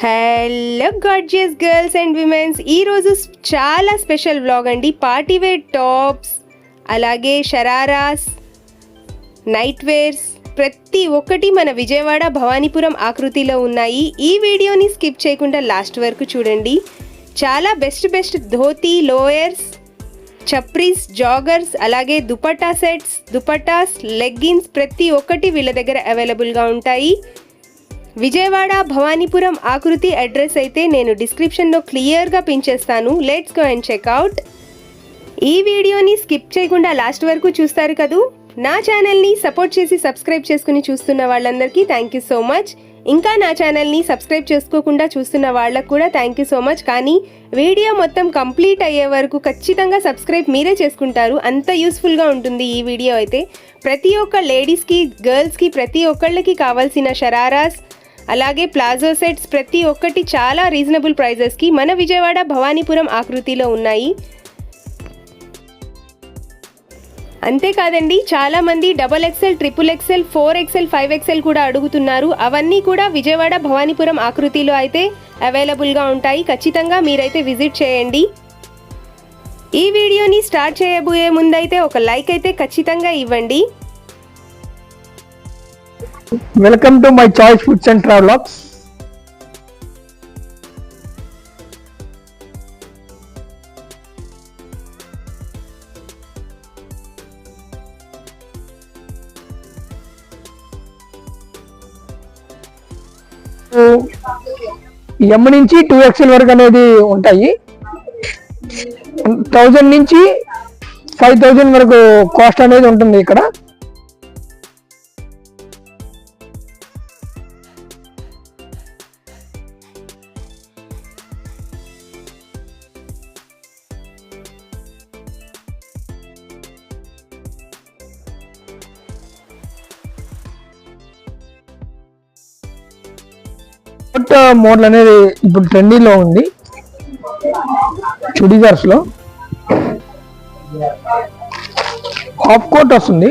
Hello gorgeous girls and women's, ఈరోజు చాలా special vlog అండి. పార్టీ వేర్ టాప్స్, అలాగే షరారాస్, నైట్ వేర్స్ ప్రతి ఒక్కటి మన విజయవాడ భవానీపురం ఆకృతిలో ఉన్నాయి. ఈ వీడియోని స్కిప్ చేయకుండా లాస్ట్ వరకు చూడండి. చాలా బెస్ట్ ధోతీ, లోయర్స్, చప్రీస్, జాగర్స్, అలాగే దుపట్టా సెట్స్, దుపట్టాస్, లెగ్గిన్స్ ప్రతి ఒక్కటి వీళ్ళ దగ్గర అవైలబుల్గా ఉంటాయి. విజయవాడ భవానీపురం ఆకృతి అడ్రస్ అయితే నేను డిస్క్రిప్షన్లో క్లియర్గా పిన్ చేస్తాను. Let's go and checkout. ఈ వీడియోని స్కిప్ చేయకుండా లాస్ట్ వరకు చూస్తారు కదూ. నా ఛానల్ని సపోర్ట్ చేసి సబ్స్క్రైబ్ చేసుకుని చూస్తున్న వాళ్ళందరికీ థ్యాంక్ యూ సో మచ్. ఇంకా నా ఛానల్ని సబ్స్క్రైబ్ చేసుకోకుండా చూస్తున్న వాళ్ళకు కూడా థ్యాంక్ యూ సో మచ్. కానీ వీడియో మొత్తం కంప్లీట్ అయ్యే వరకు ఖచ్చితంగా సబ్స్క్రైబ్ మీరే చేసుకుంటారు. అంత యూస్ఫుల్గా ఉంటుంది ఈ వీడియో అయితే. ప్రతి ఒక్క లేడీస్కి, గర్ల్స్కి, ప్రతి ఒక్కళ్ళకి కావాల్సిన షరారాస్, అలాగే ప్లాజో సెట్స్ ప్రతి ఒక్కటి చాలా రీజనబుల్ ప్రైజెస్కి మన విజయవాడ భవానీపురం ఆకృతిలో ఉన్నాయి. అంతేకాదండి, చాలామంది XXL, XXL, 4XL, 5XL కూడా అడుగుతున్నారు. అవన్నీ కూడా విజయవాడ భవానీపురం ఆకృతిలో అయితే అవైలబుల్గా ఉంటాయి. ఖచ్చితంగా మీరైతే విజిట్ చేయండి. ఈ వీడియోని స్టార్ట్ చేయబోయే ముందైతే ఒక లైక్ అయితే ఖచ్చితంగా ఇవ్వండి. Welcome to my choice foods and travelogues. M నుంచి 2XL వరకు అనేది ఉంటాయి. 1000 నుంచి 5000 వరకు కాస్ట్ అనేది ఉంటుంది ఇక్కడ. మోడల్ అనేది ఇప్పుడు ట్రెండింగ్ లో ఉంది. చుడిదార్స్ లో హాఫ్ కోట్ వస్తుంది.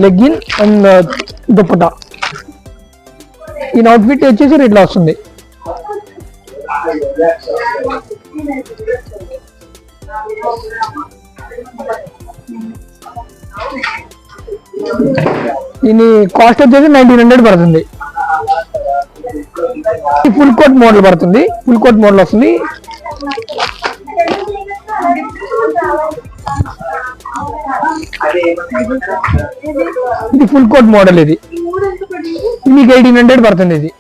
Legging and dupatta. ఈ అవుట్ఫిట్ వచ్చేసి ఇట్లా వస్తుంది. దీని కాస్ట్ వచ్చేసి 1900 పడుతుంది. ఫుల్ కోట్ మోడల్ పడుతుంది. ఫుల్ కోట్ మోడల్ వస్తుంది. ఇది ఫుల్ కోట్ మోడల్. ఇది మీకు 1800 పడుతుంది. ఇది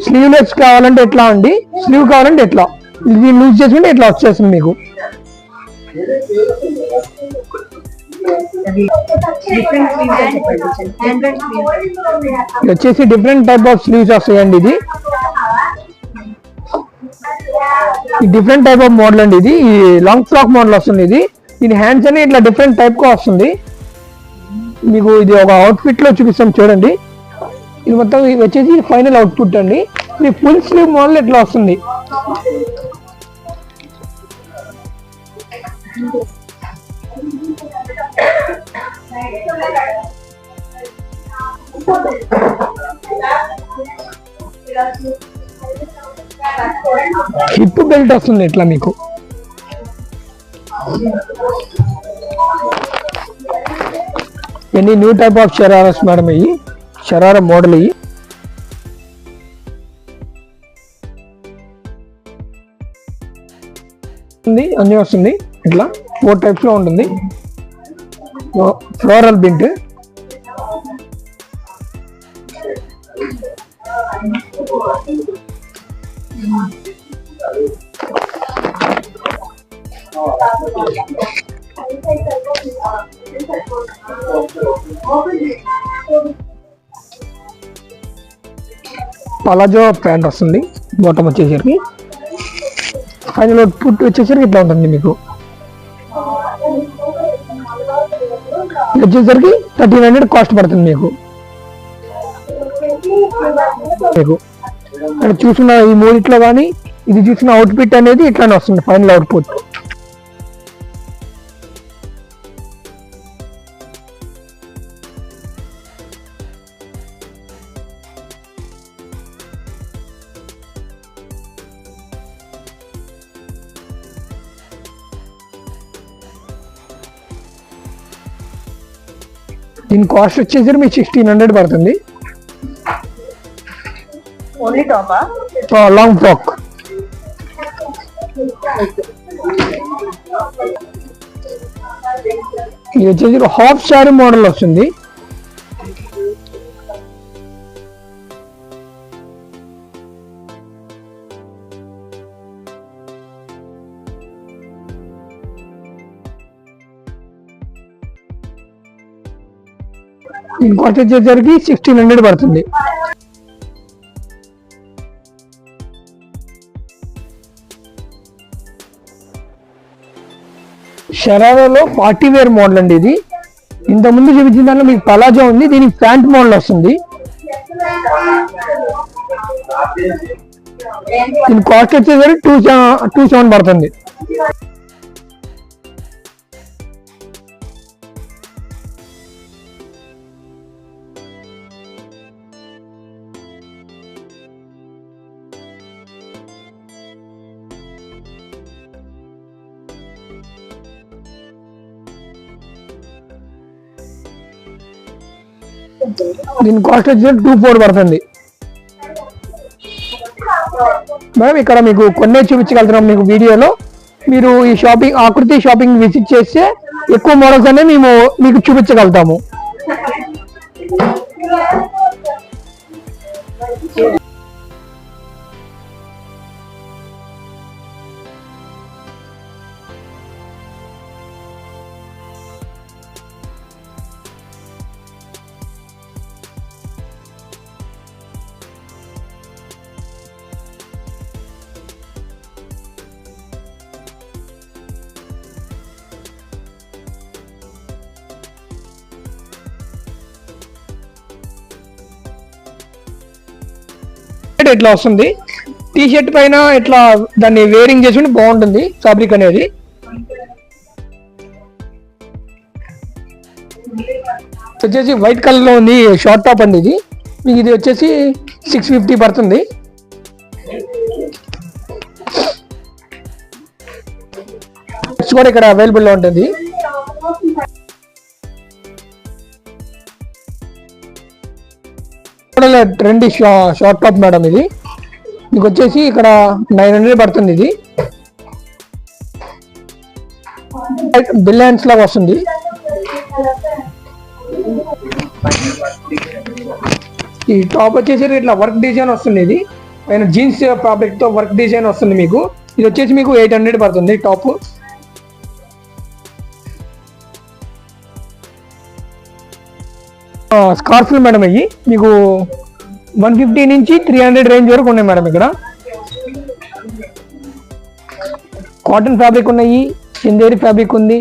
స్లీవ్లెస్ కావాలంటే ఎట్లా అండి, స్లీవ్ కావాలంటే ఎట్లా, ఇది లూజ్ చేసుకుంటే ఎట్లా వచ్చేస్తుంది మీకు. వచ్చేసి డిఫరెంట్ టైప్ ఆఫ్ స్లీవ్స్ వస్తాయండి. ఇది డిఫరెంట్ టైప్ ఆఫ్ మోడల్ అండి. ఇది లాంగ్ ఫ్రాక్ మోడల్ వస్తుంది. ఇది దీని హ్యాండ్స్ అని ఇట్లా డిఫరెంట్ టైప్ గా వస్తుంది. మీకు ఇది ఒక అవుట్ఫిట్ లో చూపిస్తాం చూడండి. ఇది మొత్తం వచ్చేసి ఫైనల్ అవుట్పుట్ అండి. ఇది ఫుల్ స్లీవ్ మోడల్ ఎట్లా వస్తుంది. హిప్ బెల్ట్ వస్తుంది ఇట్లా మీకు. ఎన్ని new type of shararas madam, ఇవి షరారా మోడల్. ఇవి అన్నీ వస్తుంది, ఇట్లా 4 టైప్స్ లో ఉంటుంది. ఫ్లోరల్ ప్రింట్, పలాజో ప్యాంట్ వస్తుంది. బాటమ్ వచ్చేసరికి ఫైనల్ అవుట్పుట్ వచ్చేసరికి ఇట్లా ఉంటుంది మీకు. వచ్చేసరికి 1300 కాస్ట్ పడుతుంది మీకు. ఇక్కడ చూసిన ఈ మూడిట్లో కానీ ఇది చూసిన అవుట్పుట్ అనేది ఇట్లానే వస్తుంది ఫైనల్ అవుట్పుట్. దీని కాస్ట్ వచ్చేసరికి మీకు 1600 పడుతుంది. ఓన్లీ టాపా? Long frock. ఇది వచ్చేసి హాఫ్ శారీ మోడల్ వస్తుంది. దీని కాస్ట్ వచ్చేసరికి 1600 పడుతుంది. షరారాలో పార్టీ వేర్ మోడల్ అండి ఇది. ఇంతకుముందు చూపించిన దాంట్లో మీకు పలాజో ఉంది, దీనికి ప్యాంట్ మోడల్ వస్తుంది. దీని కాస్ట్ వచ్చేసరికి 27 పడుతుంది. దీని కాస్ట్ వచ్చేసి 24 పడుతుంది మేడం. ఇక్కడ మీకు కొన్నే చూపించగలుగుతున్నాం మీకు వీడియోలో. మీరు ఈ షాపింగ్ ఆకృతి షాపింగ్ విజిట్ చేస్తే ఎక్కువ మోడల్స్ అనేవి మేము మీకు చూపించగలుగుతాము. ఇట్లా వస్తుంది, టీ షర్ట్ పైన ఇట్లా దాన్ని వేరింగ్ చేసి బాగుంటుంది ఫ్యాబ్రిక్ అనేది. వచ్చేసి వైట్ కలర్ లో ఉంది, షార్ట్ టాప్ అండి ఇది. మీకు ఇది వచ్చేసి 650 పడుతుంది. కూడా ఇక్కడ అవైలబుల్ లో ఉంటుంది. ట్రెండీ షార్ట్ టాప్ మేడం ఇది. మీకు వచ్చేసి ఇక్కడ 900 పడుతుంది. ఇది బిల్ హ్యాండ్స్ లాగా వస్తుంది. ఈ టాప్ వచ్చేసి ఇట్లా వర్క్ డిజైన్ వస్తుంది. ఇది పైన జీన్స్ ఫ్యాబ్రిక్ తో వర్క్ డిజైన్ వస్తుంది మీకు. ఇది వచ్చేసి మీకు 800 పడుతుంది టాప్. స్కార్ఫ్లు మేడం అయ్యి మీకు 150 నుంచి 300 రేంజ్ వరకు ఉన్నాయి మేడం. ఇక్కడ కాటన్ ఫ్యాబ్రిక్ ఉన్నాయి, చిందేరి ఫ్యాబ్రిక్ ఉంది,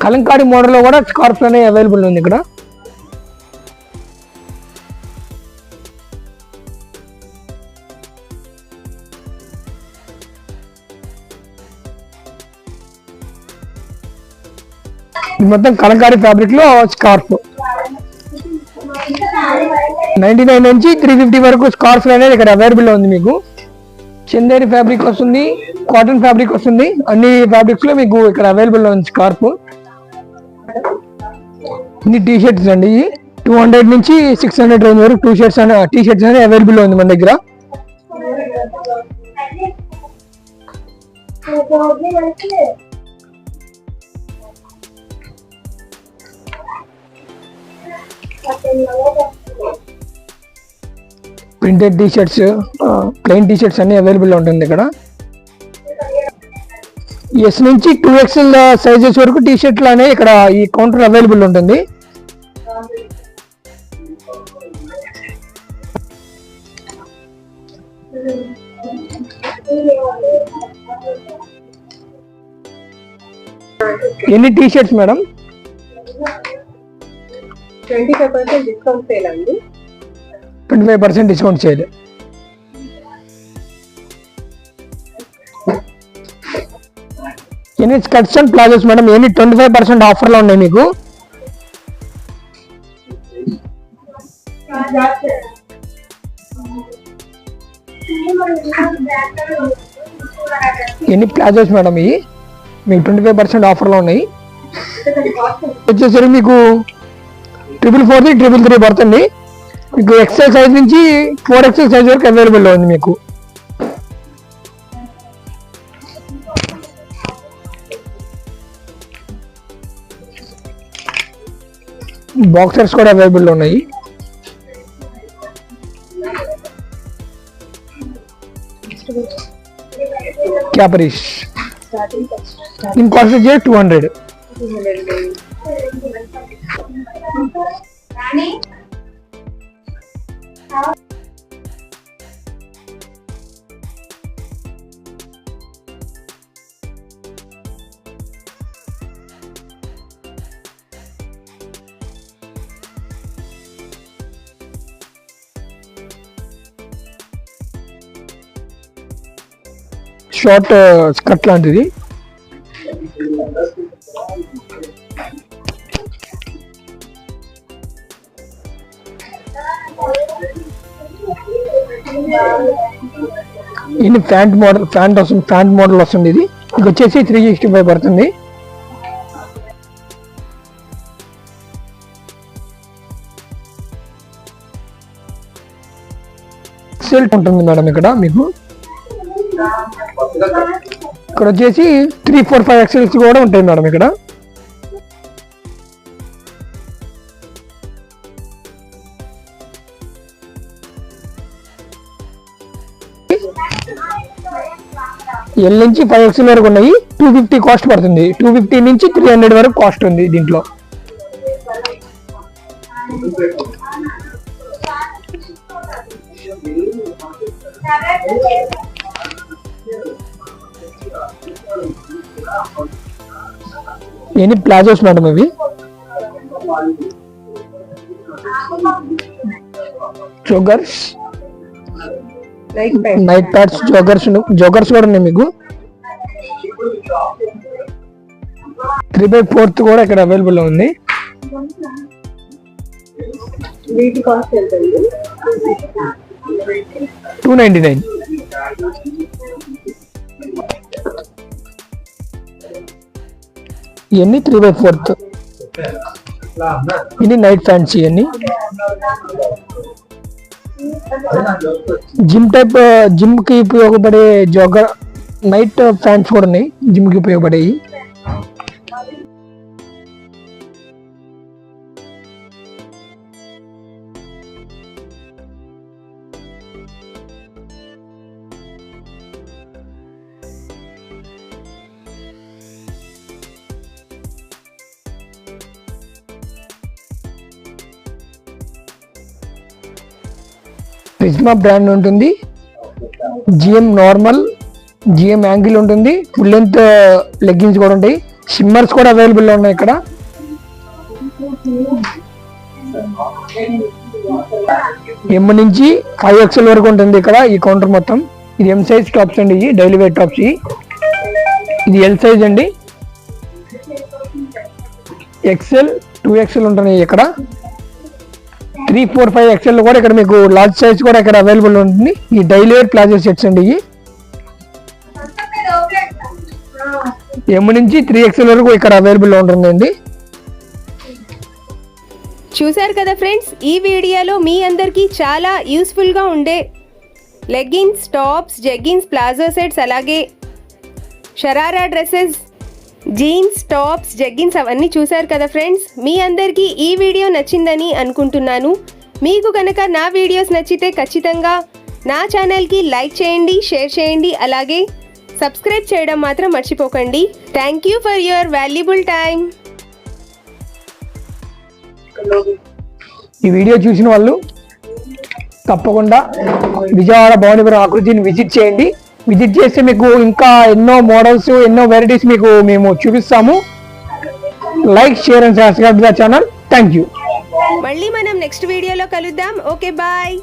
కలంకారీ మోడల్ లో కూడా స్కార్ఫ్లు అనేవి అవైలబుల్ ఉంది ఇక్కడ. మొత్తం కలంకారీ ఫ్యాబ్రిక్ లో స్కార్ఫ్ 99 నుంచి 350 వరకు స్కార్ఫ్ అనేది ఇక్కడ అవైలబుల్ ఉంది మీకు. చందేరి ఫ్యాబ్రిక్ వస్తుంది, కాటన్ ఫ్యాబ్రిక్ వస్తుంది, అన్ని ఫ్యాబ్రిక్స్ లో మీకు ఇక్కడ అవైలబుల్ ఉంది స్కార్ఫ్. ఇన్ని టీ షర్ట్స్ అండి, 200 నుంచి 600 రేంజ్ వరకు టీ షర్ట్స్ అనేది అవైలబుల్ ఉంది మన దగ్గర. Printed T shirts, plain T shirts అన్ని అవైలబుల్ ఉంటుంది ఇక్కడ. ఎస్ నుంచి 2XL సైజెస్ వరకు టీ షర్ట్లు అనేవి ఇక్కడ ఈ కౌంటర్ అవైలబుల్ ఉంటుంది. ఎన్ని T shirts madam? 25% discount sale అండి. 25% డిస్కౌంట్ సేల్. ఎన్ని స్కర్ట్స్ అండ్ ప్లాజోస్ మేడం? ఎన్ని 25% ఆఫర్లో ఉన్నాయి మీకు. ఎన్ని ప్లాజోస్ మేడం? ఇవి మీకు 25% ఆఫర్లో ఉన్నాయి. వచ్చేసరికి మీకు 444, 333 పడుతుంది. మీకు XL సైజ్ నుంచి 4XL సైజ్ వరకు అవైలబుల్లో ఉంది మీకు. బాక్సర్స్ కూడా అవైలబుల్ ఉన్నాయి. క్యాపరీస్ దీని కాస్ట్ వచ్చి 200. షార్ట్ స్కర్ట్ లాంటిది. ఇది ప్యాంట్ మోడల్ వస్తుంది. ఇది వచ్చేసి 365 పడుతుంది. ఎక్సెల్ ఉంటుంది మేడం ఇక్కడ మీకు. ఇక్కడ వచ్చేసి 3, 4, 5 XLs కూడా ఉంటాయి మేడం ఇక్కడ. ఎల్ నుంచి 5 XL వరకు ఉన్నాయి. 250 కాస్ట్ పడుతుంది. 250 నుంచి 300 వరకు కాస్ట్ ఉంది దీంట్లో. ఎన్ని ప్లాజోస్ మేడం ఇవి? జోగర్స్, నైట్ ప్యాడ్స్, జోగర్స్ కూడా ఉన్నాయి మీకు. 3/4 కూడా ఇక్కడ అవైలబుల్ ఉంది. $299. ఇవన్నీ 3/4. ఇది నైట్ ఫ్యాన్స్. ఇవన్నీ జిమ్ కి ఉపయోగపడే జోగర్ నైట్ ఫ్యాన్స్ కూడా ఉన్నాయి, జిమ్ కి ఉపయోగపడేవి. ప్రిజ్మా బ్రాండ్ ఉంటుంది. జిఎం నార్మల్, జిఎం యాంగిల్ ఉంటుంది. ఫుల్ లెంత్ లెగ్గిన్స్ కూడా ఉంటాయి. షిమ్మర్స్ కూడా అవైలబుల్ ఉన్నాయి ఇక్కడ. ఎం నుంచి 5 XL వరకు ఉంటుంది ఇక్కడ ఈ కౌంటర్ మొత్తం. ఇది ఎం సైజ్ టాప్స్ అండి, ఇవి డైలీ వేర్ టాప్స్. ఇది ఎల్ సైజ్ అండి. XL, 2XL ఉంటున్నాయి ఇక్కడ. 3, 4, 5 XL కూడా ఇక్కడ మీకు లార్జ్ సైజ్ కూడా ఇక్కడ అవైలబుల్ ఉంటుంది. ఈ డైలీ వేర్ ప్లాజో సెట్స్ అండి. ఇవి ఎం నుంచి 3 XL వరకు ఇక్కడ అవైలబుల్ ఉంటుందండి. చూశారు కదా ఫ్రెండ్స్, ఈ వీడియోలో మీ అందరికీ చాలా యూస్ఫుల్గా ఉండే leggings, tops, jeggings, palazzo sets, అలాగే sharara dresses, jeans, tops, jeggings అవన్నీ చూశారు కదా ఫ్రెండ్స్. మీ అందరికీ ఈ వీడియో నచ్చిందని అనుకుంటున్నాను. మీకు కనుక నా వీడియోస్ నచ్చితే ఖచ్చితంగా నా ఛానల్కి లైక్ చేయండి, షేర్ చేయండి, అలాగే సబ్స్క్రైబ్ చేయడం మాత్రం మర్చిపోకండి. Thank you for your valuable time. ఈ వీడియో చూసిన వాళ్ళు తప్పకుండా విజయవాడ భవానీపురం ఆకృతిని విజిట్ చేయండి. విజిట్ చేస్తే మీకు ఇంకా ఎన్నో మోడల్స్, ఎన్నో వెరైటీస్ మీకు మేము చూపిస్తాము. Like, share and subscribe the channel. Thank you. మళ్ళీ మనం నెక్స్ట్ వీడియోలో కలుద్దాం. Okay, bye.